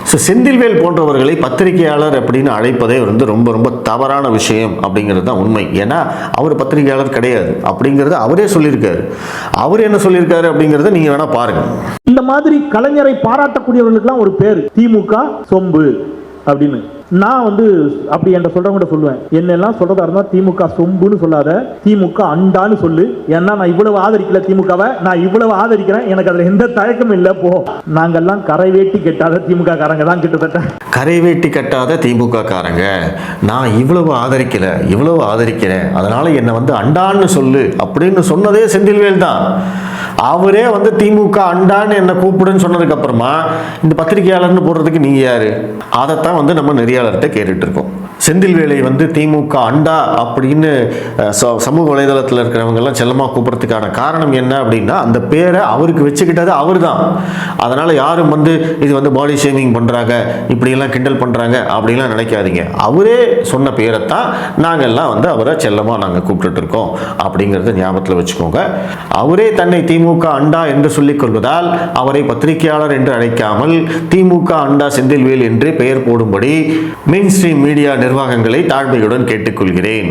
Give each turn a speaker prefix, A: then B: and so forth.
A: So Senthilvel போன்றவர்களை பத்திரிகையாளர் அப்படின்னு அழைப்பதே ரொம்ப ரொம்ப தவறான விஷயம் அப்படிங்கிறது தான் உண்மை. ஏன்னா அவர் பத்திரிகையாளர் கிடையாது அப்படிங்கிறத அவரே சொல்லியிருக்காரு. அவர் என்ன சொல்லியிருக்காரு அப்படிங்கிறத நீங்க வேணா பாருங்க.
B: இந்த மாதிரி கலைஞரை பாராட்டக்கூடியவர்களுக்கெல்லாம் ஒரு பேர் திமுக சொம்பு அப்படின்னு. நான் அப்படி என்ற சொல்றவங்க சொல்லுவேன், என்னெல்லாம் சொல்றதா இருந்தா திமுக சொம்புன்னு சொல்லாத, திமுக அண்டான்னு சொல்லு. ஏன்னா நான் இவ்வளவு ஆதரிக்கல திமுகவை, நான் இவ்வளவு ஆதரிக்கிறேன், எனக்கு அதுல எந்த தயக்கமும் இல்ல. போ, நாங்கெல்லாம் கரை வேட்டி கட்டாத திமுக காரங்க தான். கிட்டத்தட்ட
A: கரை வேட்டி கட்டாத திமுக காரங்க, நான் இவ்வளவு ஆதரிக்கல இவ்வளவு ஆதரிக்கிறேன், அதனால என்னை அண்டான்னு சொல்லு அப்படின்னு சொன்னதே செந்தில்வேல் தான். அவரே திமுக அண்டான்னு என்ன கூப்பிடுன்னு சொன்னதுக்கு அப்புறமா இந்த பத்திரிகையாளர்னு போடுறதுக்கு நீங்க யாரு? அதைத்தான் நம்ம நெறியாளர்கிட்ட கேட்டுட்டு இருக்கோம். செந்தில்வேலை திமுக அண்டா அப்படின்னு சமூக வலைதளத்தில் இருக்கிறவங்க எல்லாம் செல்லமா கூப்பிடுறதுக்கான காரணம் என்ன அப்படின்னா, அந்த பேரை அவருக்கு வச்சுக்கிட்டது அவர் தான். அதனால யாரும் இது பாடி ஷேமிங் பண்றாங்க, இப்படி எல்லாம் கிண்டல் பண்றாங்க அப்படின்லாம் நினைக்காதீங்க. அவரே சொன்ன பேரை தான் நாங்கெல்லாம் அவரை செல்லமா நாங்கள் கூப்பிட்டு இருக்கோம் அப்படிங்கிறத ஞாபகத்தில் வச்சுக்கோங்க. அவரே தன்னை திமுக அண்டா என்று சொல்லிக் கொள்வதால் அவரை பத்திரிகையாளர் என்று அழைக்காமல் திமுக அண்டா செந்தில்வேல் என்று பெயர் போடும்படி மெயின் ஸ்ட்ரீம் மீடியா நிர்வாகங்களை தாழ்மையுடன் கேட்டுக்கொள்கிறேன்.